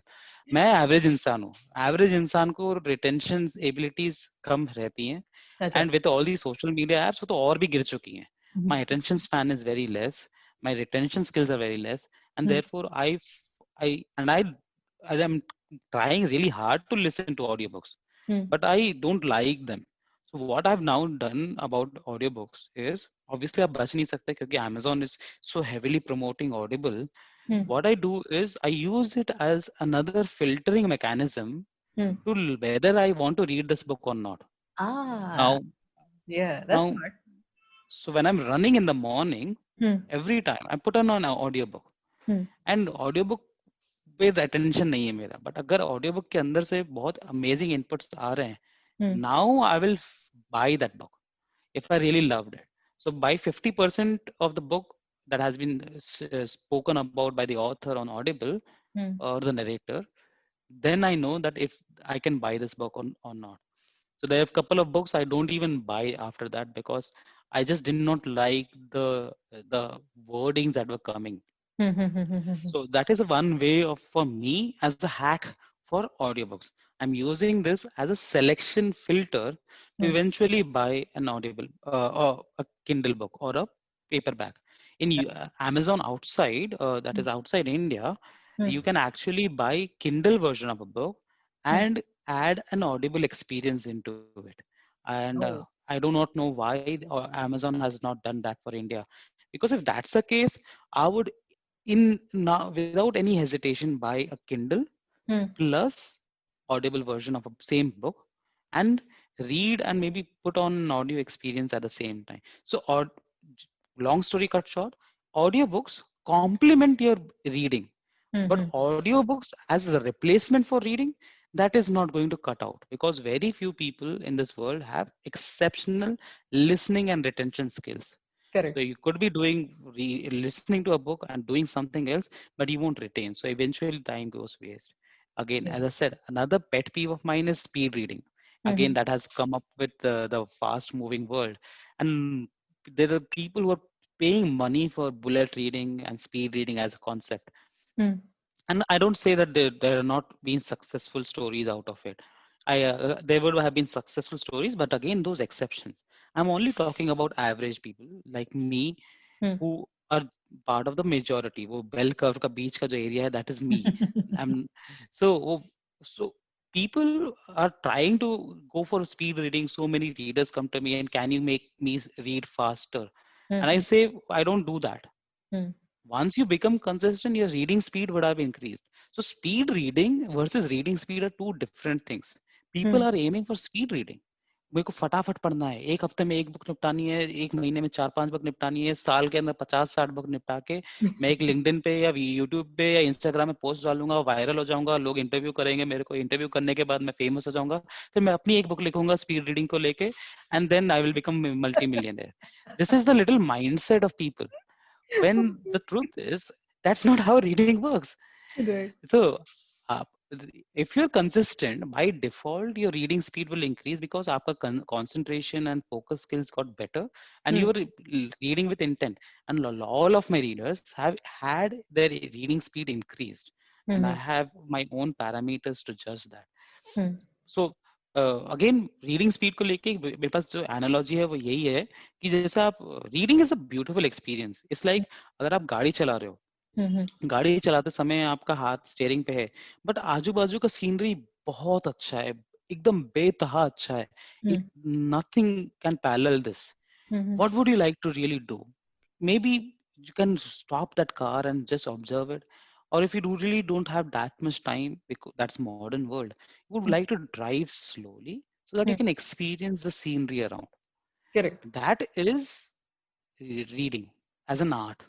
मैं average इंसान हूँ. Average इंसान को retention abilities कम रहती हैं, अच्छा. and with all these social media apps वो तो और भी गिर चुकी हैं. Hmm. My attention span is very less, my retention skills are very less, and Hmm. therefore I am trying really hard to listen to audiobooks, Hmm. but I don't like them. So what I've now done about audiobooks is, obviously आप बच नहीं सकते क्योंकि Amazon is so heavily promoting Audible. Hmm. What I do is I use it as another filtering mechanism Hmm. to whether I want to read this book or not. Ah, Now, yeah, that's now, smart. so when I'm running in the morning, Hmm. every time I put on an audiobook, Hmm. and audiobook पे attention नहीं है मेरा, but अगर audiobook के अंदर से बहुत amazing inputs आ रहे हैं, Hmm. now I will buy that book if I really loved it. So buy 50% of the book that has been spoken about by the author on Audible Hmm. or the narrator, then I know that if I can buy this book or not. So there are a couple of books I don't even buy after that, because I just did not like the wordings that were coming. Hmm. Hmm. Hmm. Hmm. Hmm. So that is one way of, for me, as a hack for audiobooks. I'm using this as a selection filter to Hmm. eventually buy an audible or a Kindle book or a paperback. In Amazon outside, that is outside India, Hmm. you can actually buy Kindle version of a book Hmm. and add an audible experience into it. And Oh. I do not know why Amazon has not done that for India. Because if that's the case, I would in now without any hesitation buy a Kindle Hmm. plus audible version of a same book and read and maybe put on an audio experience at the same time. So long story cut short, audiobooks complement your reading, Hmm. but Hmm. audiobooks as a replacement for reading, that is not going to cut out, because very few people in this world have exceptional listening and retention skills. So Correct. you could be doing listening to a book and doing something else, but you won't retain. So eventually time goes waste. Again, Yeah. as I said, another pet peeve of mine is speed reading. Hmm. Again, Hmm. that has come up with the fast moving world. And there are people who are paying money for bullet reading and speed reading as a concept. Hmm. And I don't say that there are not been successful stories out of it. There would have been successful stories, but again, those exceptions. I'm only talking about average people like me Hmm. who are part of the majority. वो bell curve का बीच का जो area है, that is me. I'm so people are trying to go for speed reading. So many readers come to me and, can you make me read faster? And I Hmm. say, I don't do that. Hmm. Once you become consistent, your reading speed would have increased. So speed reading versus reading speed are two different things. People Hmm. are aiming for speed reading. मेरे को फटाफट पढ़ना है, एक हफ्ते में एक book निपटानी है, एक महीने में 4-5 बुक निपटानी है, साल के अंदर 50-60 बुक निपटा के मैं एक लिंक्डइन पे या यूट्यूब पे या इंस्टाग्राम में पोस्ट डालूंगा, वायरल हो जाऊंगा, लोग इंटरव्यू करेंगे मेरे को, इंटरव्यू करने के बाद मैं फेमस हो जाऊंगा, फिर मैं अपनी एक बुक लिखूंगा स्पीड रीडिंग को लेके, and then I will become multi millionaire. This is the little mindset of people, when the truth is that's not how reading works. Right. So uh, if you're consistent, by default your reading speed will increase, because आपका concentration and focus skills got better, and Hmm. you were reading with intent. And all of my readers have had their reading speed increased, and I Hmm. have my own parameters to judge that. Hmm. So again reading speed को लेके मेरे पास जो analogy है वो यही है कि जैसे आप, reading is a beautiful experience. It's like अगर आप गाड़ी चला रहे हो, Hmm. गाड़ी चलाते समय आपका हाथ स्टीयरिंग पे है, बट आजू बाजू का सीनरी बहुत अच्छा है, एकदम बेतहा अच्छा है. Hmm. Nothing can parallel this. Hmm. What would you like to really do? Maybe you can stop that car and just observe it. Or if you really don't have that much time, because that's modern world, you would Hmm. like to drive slowly so that you Hmm. can experience the scenery around. Correct. That is reading as an art.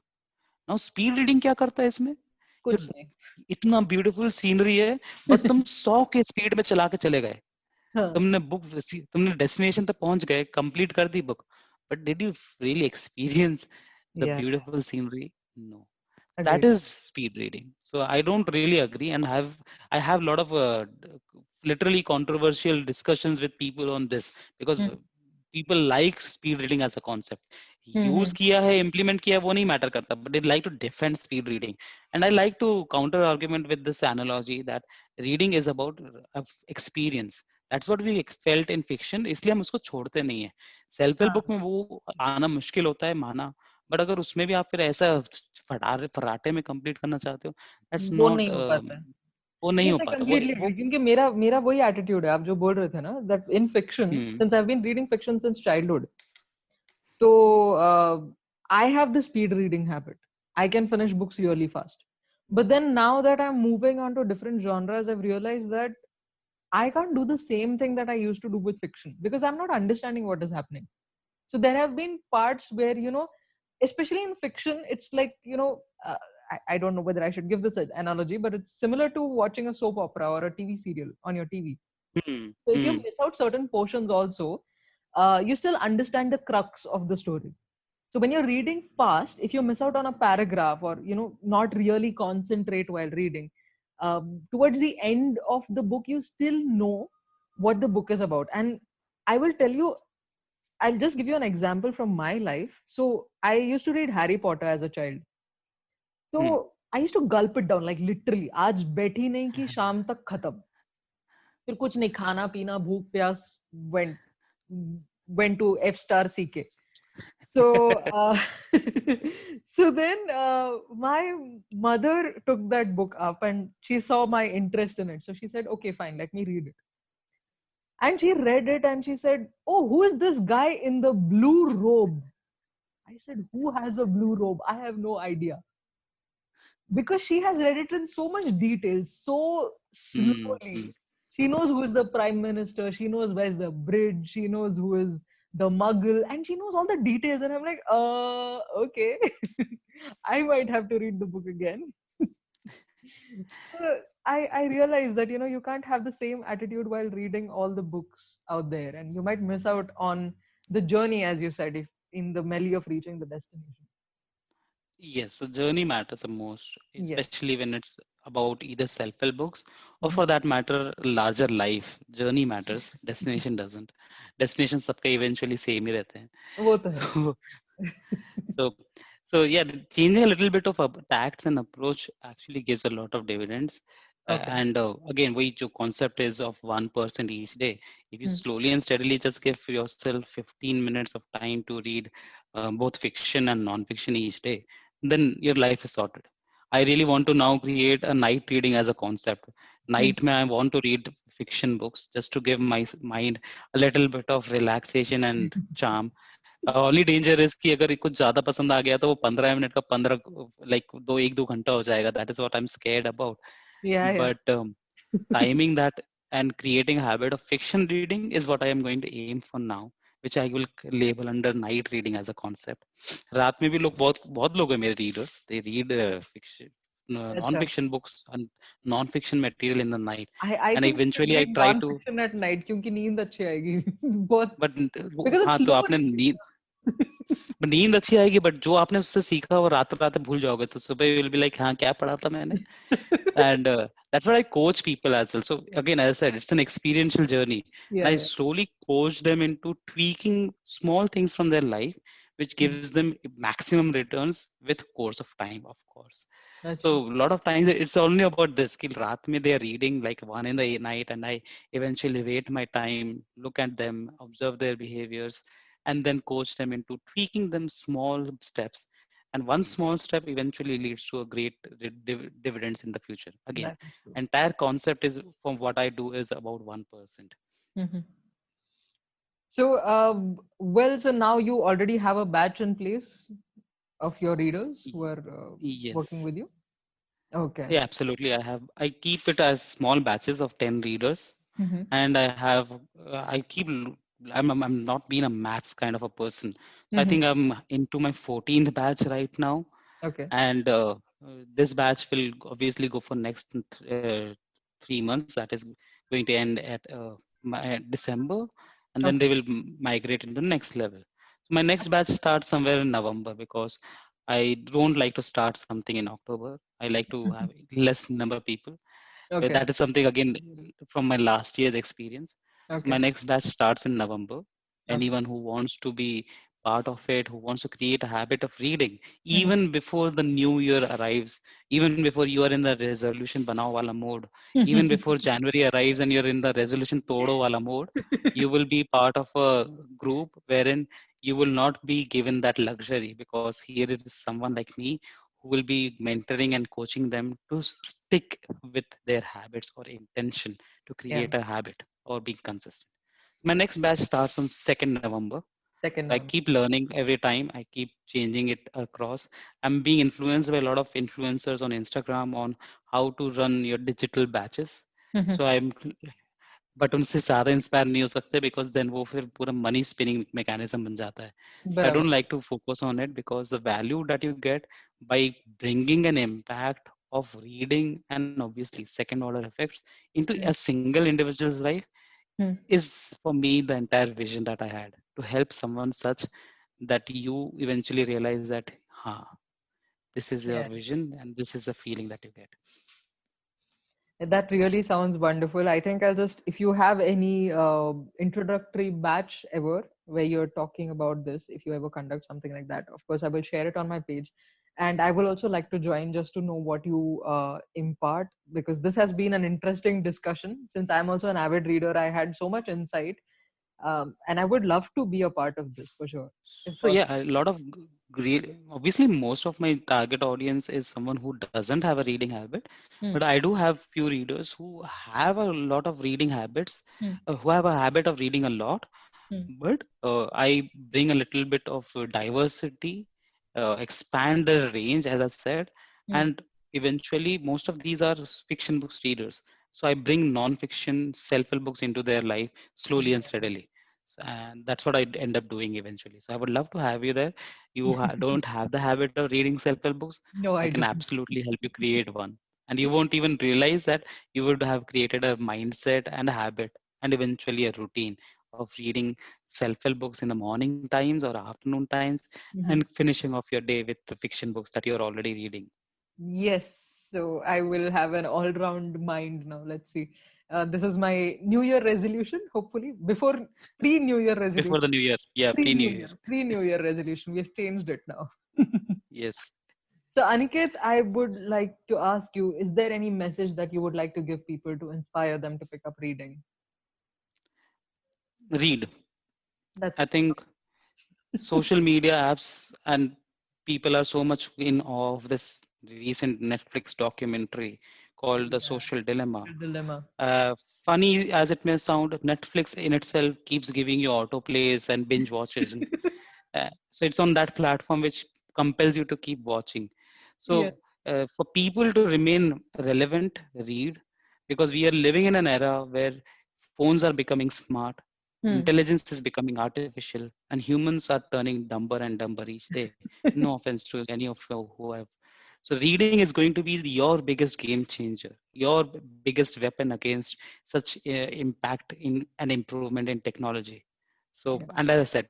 Now speed reading क्या करता है इसमें? You कुछ नहीं. इतना beautiful scenery है, but तुम 100 के स्पीड में चला के चले गए. हाँ. तुमने डेस्टिनेशन तक पहुंच गए, कंप्लीट कर दी book, but did you really experience the Yeah. Beautiful scenery? No. That Agreed. is speed reading. So I don't really agree, and I have a lot of literally controversial discussions with people on this, because Hmm. people like speed reading as a concept. Hmm. Use Hmm. किया है, implement किया है, वो नहीं matter करता, but they like to defend speed reading. And I like to counter argument with this analogy that reading is about experience. That's what we felt in fiction, इसलिए हम उसको छोड़ते नहीं है. सेल्फ हेल्प हाँ. बुक में वो आना मुश्किल होता है, माना, बट अगर उसमें भी आप फिर ऐसा फराटे में कंप्लीट करना चाहते हो, दैट्स वो नॉट, नहीं हो पाता है. वो नहीं Yes, हो I पाता वो completely वो agree. क्योंकि मेरा वही एटीट्यूड है, आप जो बोल रहे थे ना, that in fiction, hmm since I've been reading fiction since childhood, so I have the speed reading habit. I can finish books really fast. But then now that I'm moving on to different genres, I've realized that I can't do the same thing that I used to do with fiction because I'm not understanding what is happening. So there have been parts where, especially in fiction, it's like, I don't know whether I should give this an analogy, but it's similar to watching a soap opera or a TV serial on your TV. Hmm So if you hmm miss out certain portions also, you still understand the crux of the story. So when you're reading fast, if you miss out on a paragraph or not really concentrate while reading, towards the end of the book, you still know what the book is about. And I will tell you, I'll just give you an example from my life. So I used to read Harry Potter as a child. Hmm So I used to gulp it down, like literally. आज बैठी नहीं कि शाम तक खत्म. फिर कुछ नहीं, खाना पीना भूख प्यास went went to F star CK. So so then my mother took that book up and she saw my interest in it. So she said, okay, fine, let me read it. And she read it and she said, oh, who is this guy in the blue robe? I said, who has a blue robe? I have no idea. Because she has read it in so much detail, so hmm slowly. She knows who is the prime minister, she knows where's the bridge, she knows who is the muggle, and she knows all the details. And I'm like, okay. I might have to read the book again. So I realized that you can't have the same attitude while reading all the books out there, and you might miss out on the journey, as you said, if in the melee of reaching the destination. Yes, so journey matters the most, Yes. especially when it's about either self-help books or Mhm. for that matter, larger life. Journey matters, destination doesn't. Destination सबके eventually same ही रहते हैं. वो तो है. So, so, so yeah, changing a little bit of tacts and approach actually gives a lot of dividends. Okay. And again, we जो concept is of 1% each day. If you Hmm. slowly and steadily just give yourself 15 minutes of time to read both fiction and non-fiction each day, then your life is sorted. I really want to now create a night reading as a concept. Hmm. Night mein I want to read fiction books just to give my mind a little bit of relaxation and charm. Only danger is कि अगर कुछ ज्यादा पसंद आ गया तो वो 15 minute का 15 like 1-2 घंटा हो जाएगा. That is what I am scared about. Yeah, yeah. But timing that and creating a habit of fiction reading is what I am going to aim for now, which I will label under night reading as a concept. रात में भी लोग बहुत बहुत लोग हैं मेरे readers. They read fiction, अच्छा. non-fiction books and non-fiction material in the night, I and think you should eventually I read try to. non-fiction at night क्योंकि नींद अच्छी आएगी. बहुत. But Because it's हाँ तो slow आपने reading. नींद अच्छी आएगी, बट जो आपने उससे सीखा वो रात रात भूल जाओगे, तो सुबह विल बी लाइक हाँ क्या पढ़ा था मैंने. And that's what I coach people as well. So again, as I said, it's an experiential journey, and Yeah, I yeah. slowly coach them into tweaking small things from their life which Hmm. gives them maximum returns with course of time, of course. So अच्छा. a lot of times it's only about this कि रात में they are reading like 1 in the night, and I eventually wait my time, look at them, observe their behaviors, and then coach them into tweaking them small steps. And one small step eventually leads to a great dividends in the future. Again, That is true. entire concept is from what I do is about 1%. Mhm. So, well, so now you already have a batch in place. of your readers Y- who are working Yes. with you? Okay. Yeah, absolutely. I keep it as small batches of 10 readers, Mm-hmm. and I keep, I'm not being a maths kind of a person. So I Mm-hmm. think I'm into my 14th batch right now. Okay. And this batch will obviously go for next 3 months. That is going to end at December, and then Okay. they will migrate into the next level. So my next batch starts somewhere in November because I don't like to start something in October. I like to have less number of people. Okay. That is something again from my last year's experience. So my Okay. next batch starts in November. Okay. Anyone who wants to be part of it, who wants to create a habit of reading, Mm-hmm. even before the new year arrives, even before you are in the resolution banao wala mode, even before January arrives and you're in the resolution todo wala mode, you will be part of a group wherein you will not be given that luxury, because here it is someone like me who will be mentoring and coaching them to stick with their habits or intention to Yeah. create a habit or being consistent. My next batch starts on 2nd November. Second I November. keep learning every time. I keep changing it across. I'm being influenced by a lot of influencers on Instagram on how to run your digital batches. Mm-hmm. So I'm, but उनसे ज़्यादा inspire नहीं हो सकते, because then वो फिर पूरा money spinning mechanism बन जाता है. So I Barabar. don't like to focus on it, because the value that you get by bringing an impact of reading and obviously second order effects into a single individual's life Mm-hmm. is for me the entire vision that I had, to help someone such that you eventually realize that this is your Yeah. vision and this is the feeling that you get. That really sounds wonderful. I think I'll just, if you have any introductory batch ever where you're talking about this, if you ever conduct something like that, of course, I will share it on my page. And I will also like to join just to know what you impart, because this has been an interesting discussion. Since I'm also an avid reader, I had so much insight. And I would love to be a part of this for sure, if So yeah, possible. a lot of great. Obviously, most of my target audience is someone who doesn't have a reading habit, but Hmm. I do have few readers who have a lot of reading habits, Hmm. who have a habit of reading a lot. Hmm. But I bring a little bit of diversity, expand the range, as I said, Hmm. and eventually most of these are fiction books readers. So I bring non-fiction self-help books into their life slowly and Yes. steadily. And that's what I end up doing eventually. So I would love to have you there. You don't have the habit of reading self-help books. No, I I can don't. absolutely help you create one. And you won't even realize that you would have created a mindset and a habit and eventually a routine of reading self-help books in the morning times or afternoon times, and Mhm. finishing off your day with the fiction books that you're already reading Yes, so I will have an all-round mind now. Let's see. This is my New Year resolution, hopefully. Before pre-New Year before the resolution. new year. Yeah, Pre-New pre-new year. Year. Pre-New Year resolution. We have changed it now. Yes. So, Aniket, I would like to ask you, is there any message that you would like to give people to inspire them to pick up reading? Read. That's I it. think social media apps and people are so much in awe of this recent Netflix documentary called The Yeah. Social Dilemma. Social dilemma. Funny as it may sound, Netflix in itself keeps giving you autoplays and binge watches. So it's on that platform which compels you to keep watching. Yeah. So for people to remain relevant, read, because we are living in an era where phones are becoming smart, Hmm. intelligence is becoming artificial, and humans are turning dumber and dumber each day. No offense to any of you who have. So reading is going to be your biggest game changer, your biggest weapon against such impact in an improvement in technology. So, Yeah. and as I said,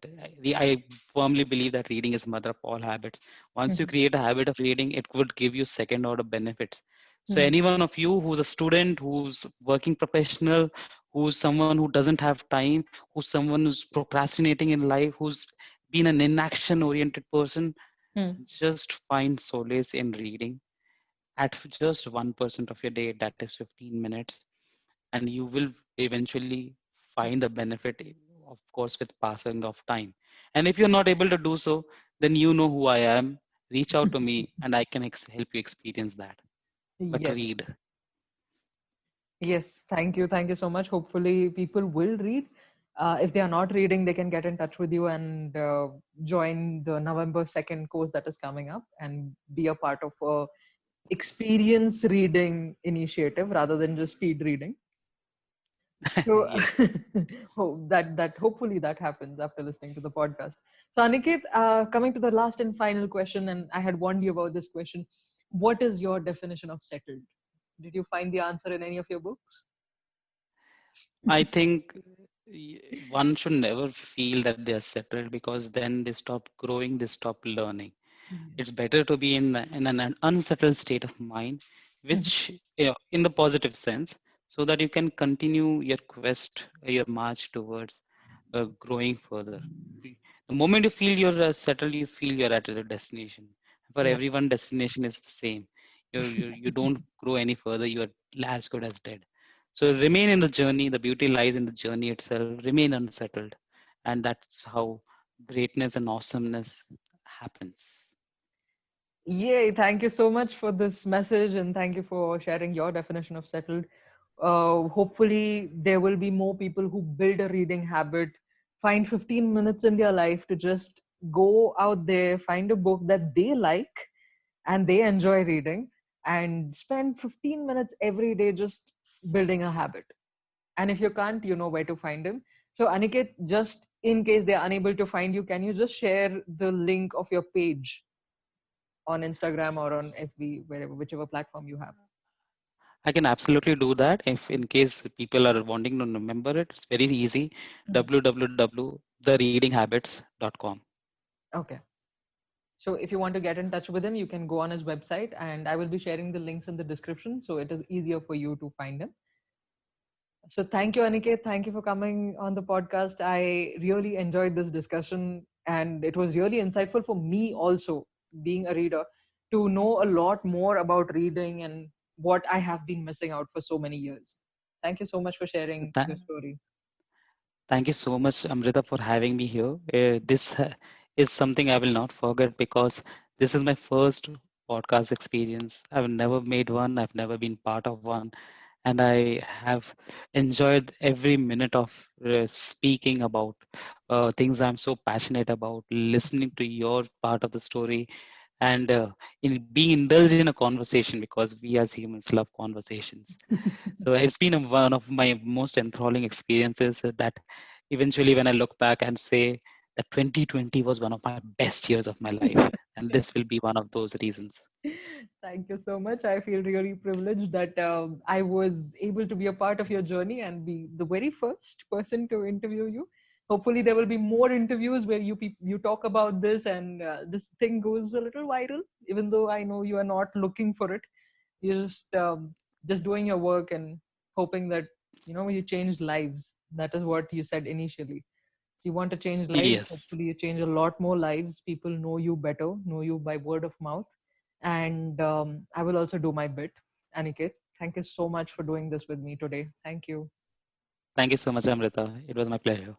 I firmly believe that reading is mother of all habits. Once you Mhm. create a habit of reading, it would give you second order benefits. So Mhm. any one of you who's a student, who's working professional, who's someone who doesn't have time, who's someone who's procrastinating in life, who's been an inaction oriented person, Hmm. just find solace in reading at just 1% of your day, that is 15 minutes, and you will eventually find the benefit, of course, with passing of time. And if you're not able to do so, then you know who I am. Reach out to me and I can help you experience that. But Yes. read. Yes, thank you. Thank you so much. Hopefully, people will read. If they are not reading, they can get in touch with you and join the November 2nd course that is coming up and be a part of a experience reading initiative rather than just speed reading. So Yes. that hopefully that happens after listening to the podcast. So Aniket, coming to the last and final question, and I had warned you about this question. What is your definition of settled? Did you find the answer in any of your books? I think one should never feel that they are settled, because then they stop growing, they stop learning. It's Yes. better to be in an unsettled state of mind, which, in the positive sense, so that you can continue your quest, your march towards growing further. The moment you feel you're settled, you feel you're at a destination. For Yeah. everyone, destination is the same. You don't grow any further. You are as good as dead. So remain in the journey. The beauty lies in the journey itself. Remain unsettled, and that's how greatness and awesomeness happens. Yay, thank you so much for this message and thank you for sharing your definition of settled. Hopefully, there will be more people who build a reading habit, find 15 minutes in their life to just go out there, find a book that they like and they enjoy reading, and spend 15 minutes every day just building a habit. And if you can't, you know where to find him. So, Aniket, just in case they're unable to find you, can you just share the link of your page on Instagram or on FB, wherever, whichever platform you have? I can absolutely do that. If in case people are wanting to remember it, it's very easy. Mhm. www.thereadinghabits.com. Okay. So if you want to get in touch with him, you can go on his website and I will be sharing the links in the description so it is easier for you to find him. So thank you, Aniket. Thank you for coming on the podcast. I really enjoyed this discussion and it was really insightful for me also, being a reader, to know a lot more about reading and what I have been missing out for so many years. Thank you so much for sharing Tha- your story. Thank you so much, Amrita, for having me here. This is something I will not forget, because this is my first podcast experience. I've never made one, I've never been part of one, and I have enjoyed every minute of speaking about things I'm so passionate about, listening to your part of the story, and in being indulged in a conversation, because we as humans love conversations. So it's been one of my most enthralling experiences, that eventually when I look back and say that 2020 was one of my best years of my life, and this will be one of those reasons. Thank you so much. I feel really privileged that I was able to be a part of your journey and be the very first person to interview you. Hopefully, there will be more interviews where you talk about this and this thing goes a little viral. Even though I know you are not looking for it, you're just doing your work and hoping that you change lives. That is what you said initially. So you want to change lives. Yes. Hopefully, you change a lot more lives. People know you better, know you by word of mouth. And I will also do my bit. Aniket, thank you so much for doing this with me today. Thank you. Thank you so much, Amrita. It was my pleasure.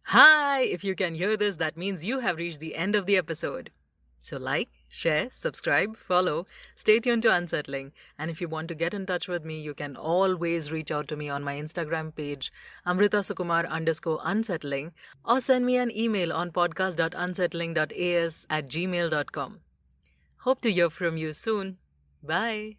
Hi! If you can hear this, that means you have reached the end of the episode. So, like, share, subscribe, follow, stay tuned to Unsettling. And if you want to get in touch with me, you can always reach out to me on my Instagram page, amritasukumar_unsettling, or send me an email on podcast.unsettling.as@gmail.com. Hope to hear from you soon. Bye.